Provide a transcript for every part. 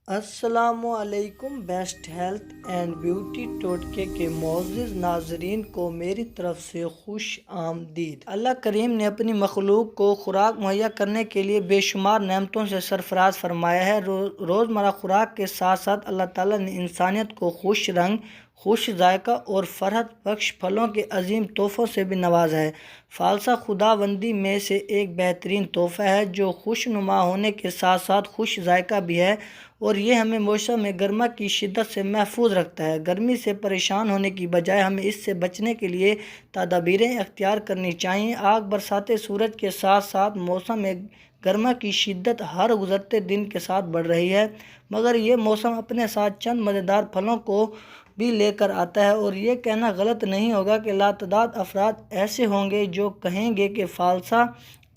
السلام علیکم۔ Best health and beauty ٹوٹکے کے معزز ناظرین کو میری طرف سے خوش آمدید۔ اللہ کریم نے اپنی مخلوق کو خوراک مہیا کرنے کے لیے بے شمار نعمتوں سے سرفراز فرمایا ہے۔ روزمرہ خوراک کے ساتھ ساتھ اللہ تعالیٰ نے انسانیت کو خوش رنگ، خوش ذائقہ اور فرحت بخش پھلوں کے عظیم تحفوں سے بھی نوازا ہے۔ فالسا خداوندی میں سے ایک بہترین تحفہ ہے جو خوش نما ہونے کے ساتھ ساتھ خوش ذائقہ بھی ہے، اور یہ ہمیں موسم گرما کی شدت سے محفوظ رکھتا ہے۔ گرمی سے پریشان ہونے کی بجائے ہمیں اس سے بچنے کے لیے تدابیریں اختیار کرنی چاہیے۔ آگ برساتے سورج کے ساتھ ساتھ موسم گرما کی شدت ہر گزرتے دن کے ساتھ بڑھ رہی ہے، مگر یہ موسم اپنے ساتھ چند مزیدار پھلوں کو بھی لے کر آتا ہے، اور یہ کہنا غلط نہیں ہوگا کہ لاتعداد افراد ایسے ہوں گے جو کہیں گے کہ فالسا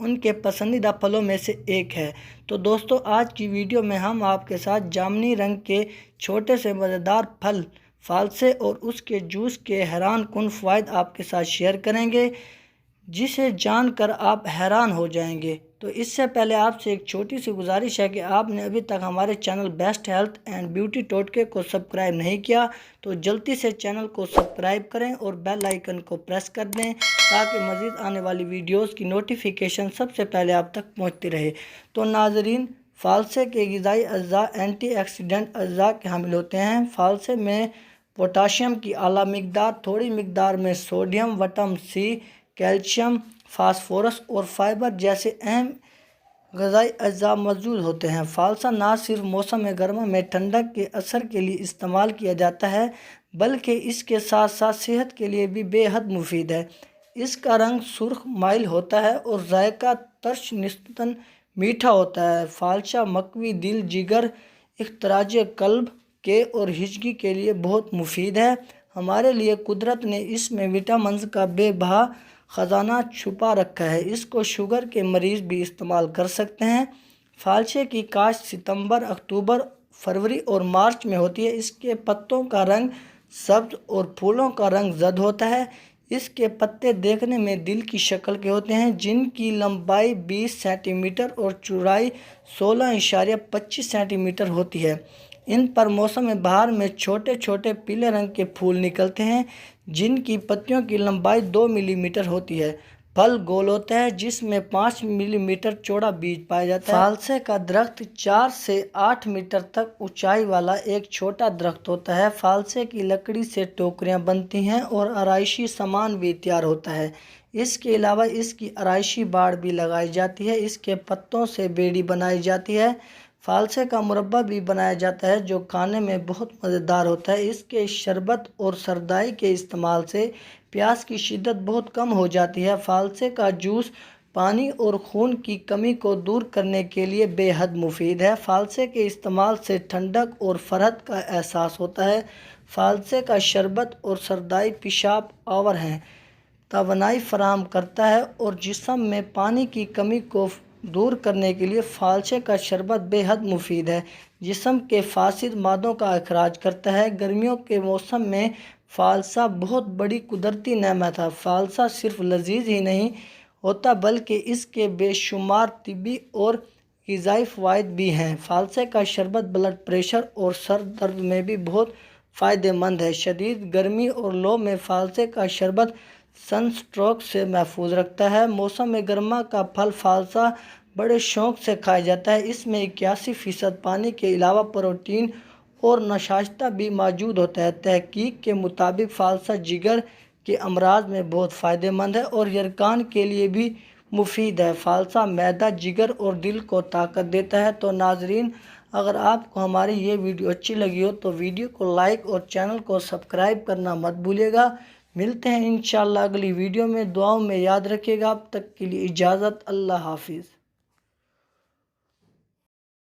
ان کے پسندیدہ پھلوں میں سے ایک ہے۔ تو دوستو، آج کی ویڈیو میں ہم آپ کے ساتھ جامنی رنگ کے چھوٹے سے مزیدار پھل فالسے اور اس کے جوس کے حیران کن فوائد آپ کے ساتھ شیئر کریں گے، جسے جان کر آپ حیران ہو جائیں گے۔ تو اس سے پہلے آپ سے ایک چھوٹی سی گزارش ہے کہ آپ نے ابھی تک ہمارے channel best health and beauty ٹوٹکے کو سبسکرائب نہیں کیا تو جلدی سے چینل کو سبسکرائب کریں اور بیل آئیکن کو پریس کر دیں تاکہ مزید آنے والی ویڈیوز کی نوٹیفیکیشن سب سے پہلے آپ تک پہنچتی رہے۔ تو ناظرین، فالسے کے غذائی اجزاء اینٹی آکسیڈنٹ اجزاء کے حامل ہوتے ہیں۔ فالسے میں پوٹاشیم کی اعلیٰ مقدار، تھوڑی مقدار میں sodium, vitamin C, calcium, phosphorus اور فائبر جیسے اہم غذائی اجزاء موجود ہوتے ہیں۔ فالسا نہ صرف موسم گرما میں ٹھنڈک کے اثر کے لیے استعمال کیا جاتا ہے بلکہ اس کے ساتھ ساتھ صحت کے لیے بھی بے حد مفید ہے۔ اس کا رنگ سرخ مائل ہوتا ہے اور ذائقہ ترش نسبتاً میٹھا ہوتا ہے۔ فالسا مقوی دل، جگر، اختراج قلب کے اور ہضم کے لیے بہت مفید ہے۔ ہمارے لیے قدرت نے اس میں وٹامنز کا بے بہا خزانہ چھپا رکھا ہے۔ اس کو شوگر کے مریض بھی استعمال کر سکتے ہیں۔ فالسے کی کاشت ستمبر، اکتوبر، فروری اور مارچ میں ہوتی ہے۔ اس کے پتوں کا رنگ سبز اور پھولوں کا رنگ زرد ہوتا ہے۔ اس کے پتے دیکھنے میں دل کی شکل کے ہوتے ہیں، جن کی لمبائی 20 سینٹی میٹر اور چوڑائی 16.25 سینٹی میٹر ہوتی ہے۔ ان پر موسم بہار میں چھوٹے چھوٹے پیلے رنگ کے پھول نکلتے ہیں، جن کی پتیوں کی لمبائی 2 ملی میٹر ہوتی ہے۔ پھل گول ہوتا ہے، جس میں 5 ملی میٹر چوڑا بیج پایا جاتا ہے۔ فالسے کا درخت 4 سے 8 میٹر تک اونچائی والا ایک چھوٹا درخت ہوتا ہے۔ فالسے کی لکڑی سے ٹوکریاں بنتی ہیں اور آرائشی سامان بھی تیار ہوتا ہے۔ اس کے علاوہ اس کی آرائشی باڑ بھی لگائی جاتی ہے۔ اس کے پتوں سے بیڑی بنائی جاتی ہے۔ فالسے کا مربع بھی بنایا جاتا ہے جو کھانے میں بہت مزیدار ہوتا ہے۔ اس کے شربت اور سردائی کے استعمال سے پیاس کی شدت بہت کم ہو جاتی ہے۔ فالسے کا جوس پانی اور خون کی کمی کو دور کرنے کے لیے بے حد مفید ہے۔ فالسے کے استعمال سے ٹھنڈک اور فرحت کا احساس ہوتا ہے۔ فالسے کا شربت اور سردائی پیشاب آور ہے، توانائی فراہم کرتا ہے اور جسم میں پانی کی کمی کو دور کرنے کے لیے فالسے کا شربت بے حد مفید ہے۔ جسم کے فاسد مادوں کا اخراج کرتا ہے۔ گرمیوں کے موسم میں فالسا بہت بڑی قدرتی نعمت ہے۔ فالسا صرف لذیذ ہی نہیں ہوتا بلکہ اس کے بے شمار طبی اور غذائی فوائد بھی ہیں۔ فالسے کا شربت بلڈ پریشر اور سر درد میں بھی بہت فائدہ مند ہے۔ شدید گرمی اور لو میں فالسے کا شربت سن اسٹروک سے محفوظ رکھتا ہے۔ موسم گرما کا پھل فالسا بڑے شوق سے کھایا جاتا ہے۔ اس میں 81% پانی کے علاوہ پروٹین اور نشاستہ بھی موجود ہوتا ہے۔ تحقیق کے مطابق فالسا جگر کے امراض میں بہت فائدہ مند ہے اور یرقان کے لیے بھی مفید ہے۔ فالسا معدہ، جگر اور دل کو طاقت دیتا ہے۔ تو ناظرین، اگر آپ کو ہماری یہ ویڈیو اچھی لگی ہو تو ویڈیو کو لائک اور چینل کو سبسکرائب کرنا مت بھولیے گا۔ ملتے ہیں انشاءاللہ اگلی ویڈیو میں۔ دعاؤں میں یاد رکھیے گا۔ اب تک کے لیے اجازت، اللہ حافظ۔